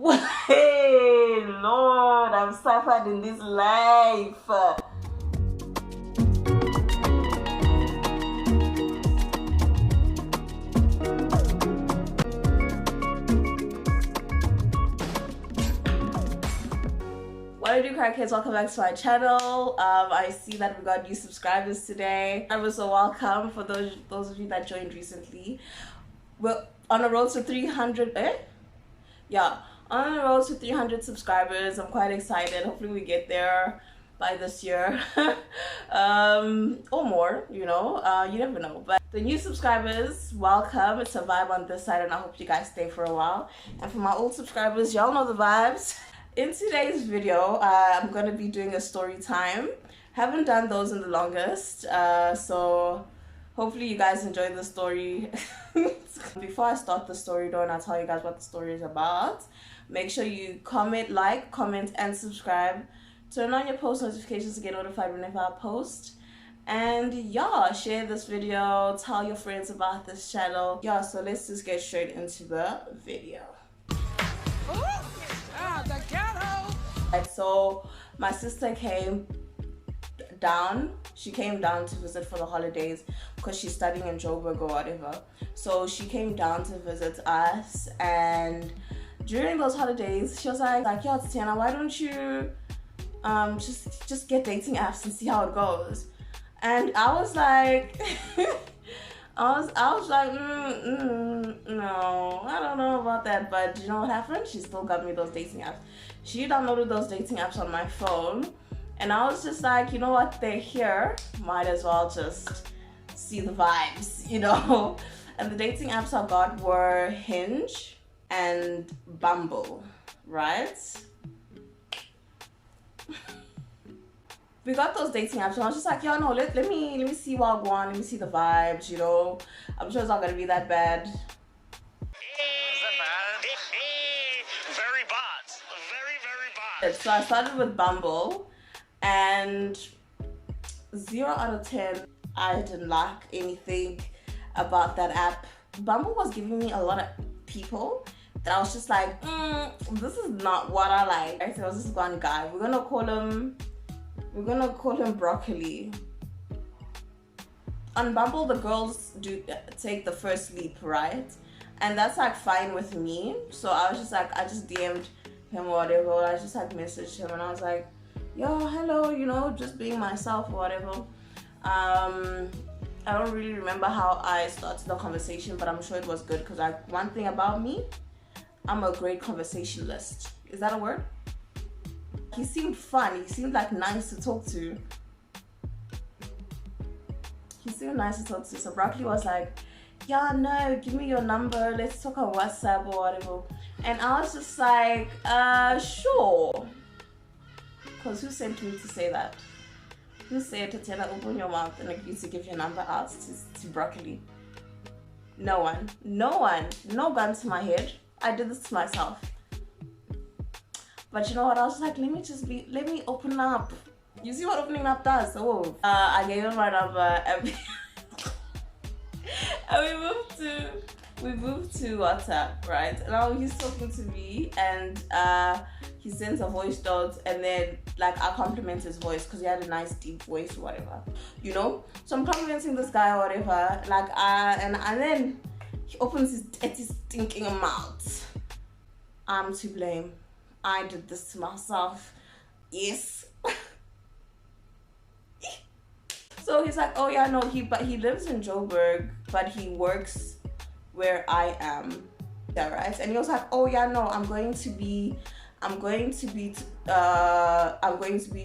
Hey, Lord, I've suffered in this life. What do crackheads? Welcome back to my channel. I see that we got new subscribers today. I was so welcome for those of you that joined recently. We're on a road to 300. Yeah, on the road to 300 subscribers. I'm quite excited. Hopefully we get there by this year or more, you know. You never know. But the new subscribers, welcome. It's a vibe on this side and I hope you guys stay for a while. And for my old subscribers, y'all know the vibes. In today's video, I'm going to be doing a story time. Haven't done those in the longest, so hopefully you guys enjoy the story. Before I start the story though, and I'll tell you guys what the story is about, make sure you like, comment, and subscribe. Turn on your post notifications to get notified whenever I post. And yeah, share this video, tell your friends about this channel. Yeah, so let's just get straight into the video. The ghetto. Right, so my sister came down. She came down to visit for the holidays because she's studying in Joburg or whatever. So she came down to visit us, and during those holidays, she was like, "Yo, Tatiana, why don't you just get dating apps and see how it goes?" And I was like, I was like, no, I don't know about that. But you know what happened? She still got me those dating apps. She downloaded those dating apps on my phone. And I was just like, you know what? They're here. Might as well just see the vibes, you know? And the dating apps I got were Hinge and Bumble, right? We got those dating apps and I was just like, yo, no, let me see what I want, let me see the vibes, you know. I'm sure it's not gonna be that bad. Very bad. Very bad. So I started with Bumble, and 0 out of 10, I didn't like anything about that app. Bumble was giving me a lot of people that I was just like, this is not what I like. Right? So there was this one guy, we're gonna call him Broccoli. On Bumble, the girls do take the first leap, right? And that's like fine with me. So I was just like, I just DM'd him or whatever. I just like messaged him and I was like, yo, hello, you know, just being myself or whatever. I don't really remember how I started the conversation, but I'm sure it was good because like one thing about me, I'm a great conversationalist. Is that a word? He seemed fun. He seemed like nice to talk to. So Broccoli was like, yeah, no, give me your number. Let's talk on WhatsApp or whatever. And I was just like, sure. Because who sent me to say that? Who said, Tatiana, open your mouth and agree to give your number out to Broccoli? No one. No gun to my head. I did this to myself. But you know what? I was just like, let me open up. You see what opening up does? Oh, I gave him my number and we moved to WhatsApp, right? And now he's talking to me and he sends a voice note and then like I compliment his voice because he had a nice deep voice or whatever, you know? So I'm complimenting this guy or whatever, like and then he opens his dirty stinking mouth. I'm to blame. I did this to myself. Yes. So he's like, oh yeah, no, he lives in Joburg, but he works where I am. Yeah, right? And he was like, oh yeah, no, I'm going to be in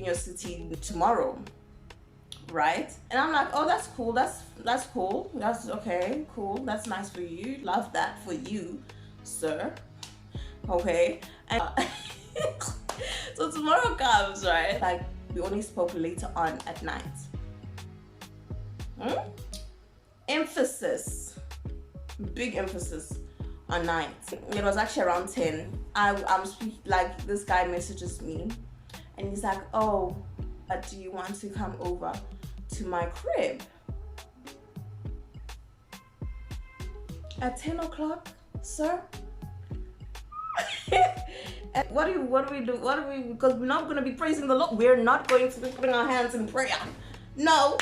your city tomorrow. Right? And I'm like, oh, that's cool. That's cool. That's okay. Cool. That's nice for you. Love that for you, sir. Okay. And so tomorrow comes, right? Like we only spoke later on at night. Big emphasis on night. It was actually around 10. I'm like this guy messages me and he's like, oh, but do you want to come over to my crib at 10 o'clock, sir? And what do we do? Because we're not going to be praising the Lord. We're not going to be putting our hands in prayer. No.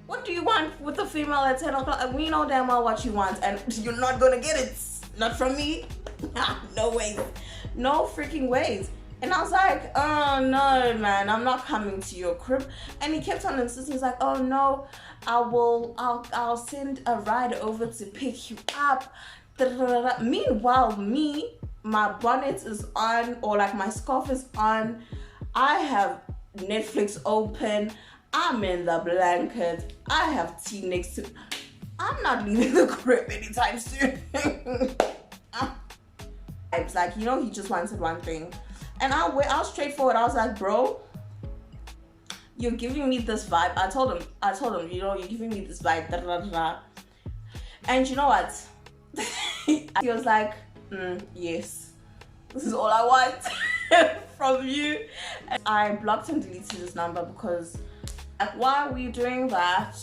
What do you want with a female at 10 o'clock? We know damn well what you want, and you're not going to get it. Not from me. No ways. No freaking ways. And I was like, oh no, man, I'm not coming to your crib. And he kept on insisting. He's like, oh no, I'll send a ride over to pick you up. Meanwhile, my bonnet is on, or like my scarf is on. I have Netflix open. I'm in the blanket. I have tea next to. I'm not leaving the crib anytime soon. It's like, he just wanted one thing. And I was straightforward. I was like, bro, you're giving me this vibe. I told him, you're giving me this vibe. Da, da, da, da. And you know what? He was like, yes, this is all I want from you. And I blocked and deleted his number because, like, why are we doing that?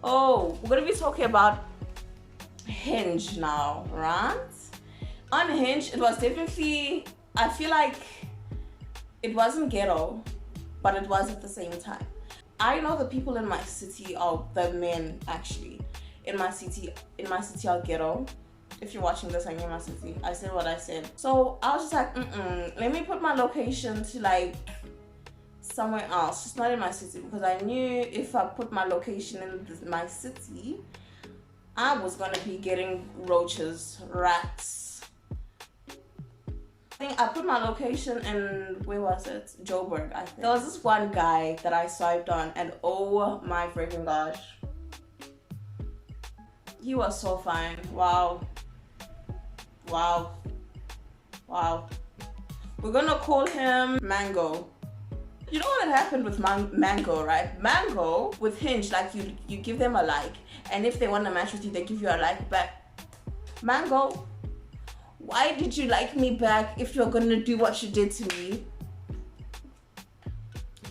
Oh, we're going to be talking about Hinge now, right? On Hinge, it was definitely, I feel like it wasn't ghetto, but it was at the same time. I know the people in my city, or the men actually, in my city are ghetto. If you're watching this, I'm in my city. I said what I said. So I was just like, let me put my location to like somewhere else, just not in my city, because I knew if I put my location in my city, I was gonna be getting roaches, rats. I put my location in, where was it? Joburg, I think. There was this one guy that I swiped on, and oh my freaking gosh, he was so fine. Wow. We're gonna call him Mango. You know what happened with Mango, right? Mango with Hinge, like you give them a like, and if they want to match with you, they give you a like back. Mango, why did you like me back if you're gonna do what you did to me?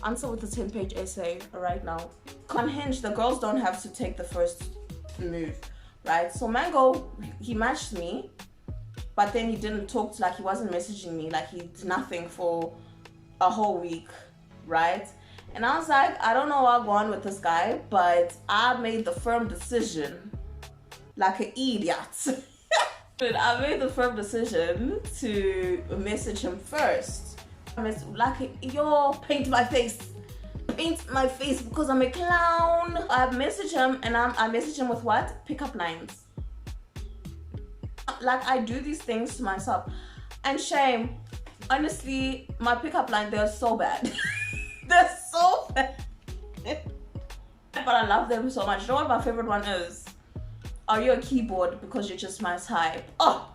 Answer with a 10-page essay right now. On Hinge, the girls don't have to take the first move, right? So Mango, he matched me, but then he didn't talk he wasn't messaging me, like he did nothing for a whole week, right? And I was like, I don't know where I'm going with this guy, but I made the firm decision, like an idiot. But I made the firm decision to message him first. Like, yo, paint my face because I'm a clown. I message him, and I message him with what? Pickup lines. Like, I do these things to myself. And shame, honestly, my pickup line, they're so bad. They're so bad. But I love them so much. You know what my favorite one is? Are you a keyboard because you're just my type? Oh,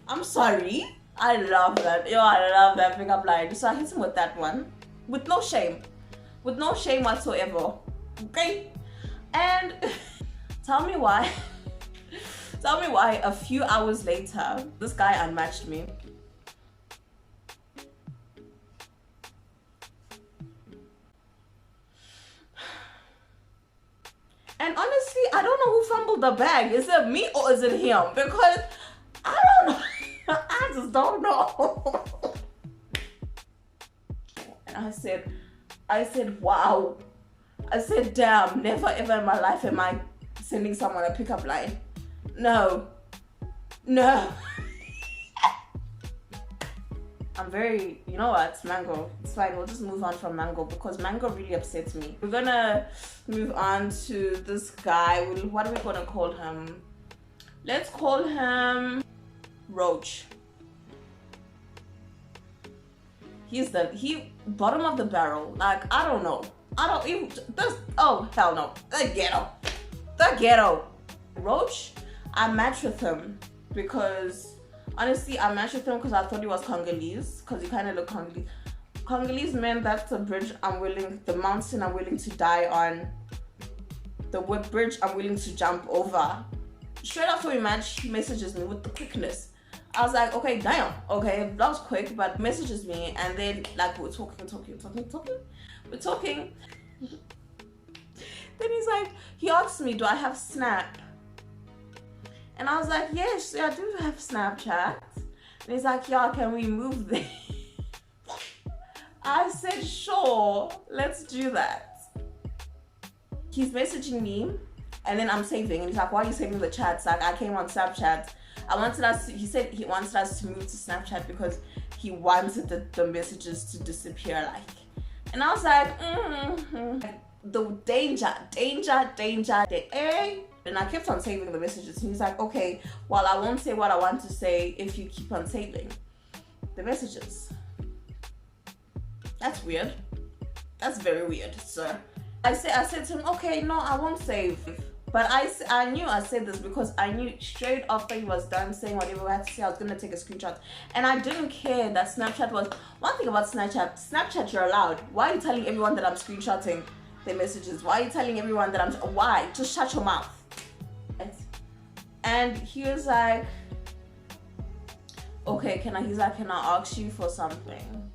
I'm sorry. I love that. Yo, I love that pickup line. So I hit him with that one. With no shame. With no shame whatsoever. Okay? And tell me why. Tell me why a few hours later, this guy unmatched me. And honestly, I don't know who fumbled the bag. Is it me or is it him? Because I don't know. I just don't know. And I said, wow. I said, damn, never ever in my life am I sending someone a pickup line. No. I'm very, you know what, Mango, it's fine, we'll just move on from Mango because Mango really upsets me. We're gonna move on to this guy. What are we gonna call him? Let's call him Roach. He's bottom of the barrel. Like, I don't know. Oh, hell no. The ghetto. Roach, I matched with him because honestly, I matched with him because I thought he was Congolese, because he kind of looked Congolese. Congolese man, that's the mountain I'm willing to die on. The bridge I'm willing to jump over. Straight after we matched, he messages me with the quickness. I was like, okay, damn, okay, that was quick, but messages me, and then like we're talking. We're talking. Then he's like, he asked me, do I have Snap? And I was like, yes, I do have Snapchat. And he's like, y'all, can we move this? I said, sure, let's do that. He's messaging me, and then I'm saving, and he's like, why are you saving the chats? Like, I came on Snapchat. He said he wanted us to move to Snapchat because he wanted the messages to disappear, like. And I was like, the danger. And I kept on saving the messages. And he's like, okay, well, I won't say what I want to say if you keep on saving the messages. That's weird. That's very weird, sir. I said to him, okay, no, I won't save. But I knew I said this because I knew straight after he was done saying whatever we had to say, I was going to take a screenshot. And I didn't care that Snapchat was... One thing about Snapchat, you're allowed. Why are you telling everyone that I'm screenshotting their messages? Why are you telling everyone that I'm... Why? Just shut your mouth. And he was like, okay, he's like, can I ask you for something?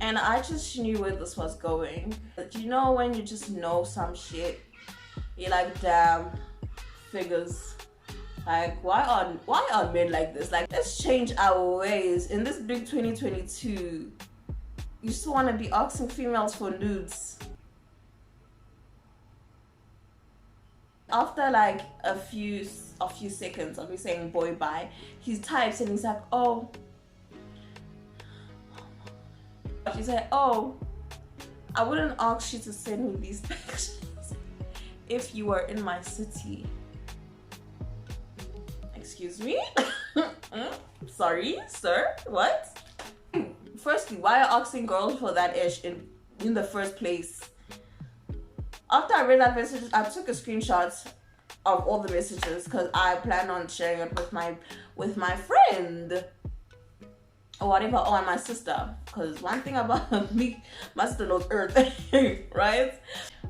And I just knew where this was going. But you know when you just know some shit? You're like, damn, figures. Like, why are men like this? Like, let's change our ways. In this big 2022, you still want to be asking females for nudes. After like a few seconds of me saying boy bye, he types and he's like, oh. She said, oh, I wouldn't ask you to send me these pictures if you were in my city. Excuse me? Sorry, sir, what? Firstly, why are you asking girls for that ish in the first place? After I read that message, I took a screenshot of all the messages because I plan on sharing it with my friend or whatever, or my sister, because one thing about me, my sister knows everything, right?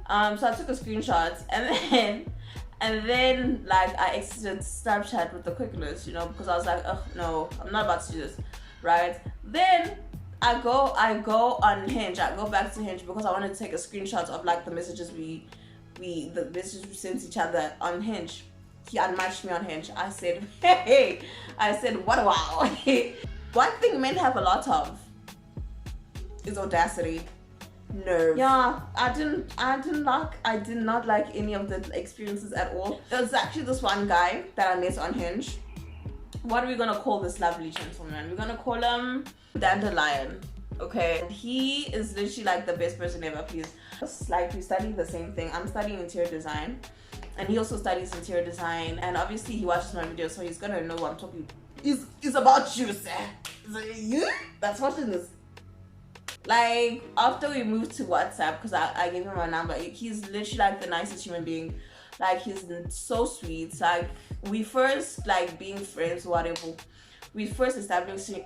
So I took a screenshot and then like I exited Snapchat with the quickness, you know, because I was like, oh no, I'm not about to do this, right? Then I go on Hinge. I go back to Hinge because I wanted to take a screenshot of like the messages we sent each other on Hinge. He unmatched me on Hinge. I said, hey, I said, what a wow. One thing men have a lot of is audacity. Nerve. Yeah, I did not like any of the experiences at all. There was actually this one guy that I met on Hinge. What are we gonna call this lovely gentleman? We're gonna call him Dandelion. Okay, he is literally like the best person ever. Please, like, we study the same thing. I'm studying interior design, and he also studies interior design. And obviously, he watches my videos, so he's gonna know what I'm talking. It's about you, sir. You? That's what it is. Like, after we moved to WhatsApp, because I gave him my number, he's literally like the nicest human being. Like, he's so sweet. Like, we first, like, being friends, whatever, we first establishing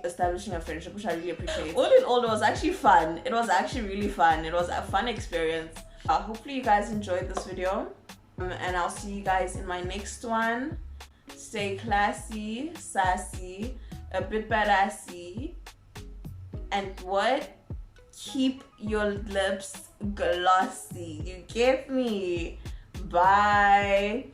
a friendship, which I really appreciate. All in all, it was actually fun. It was actually really fun. It was a fun experience. Hopefully you guys enjoyed this video, and I'll see you guys in my next one. Stay classy, sassy, a bit badassy, and what? Keep your lips glossy. You get me? Bye.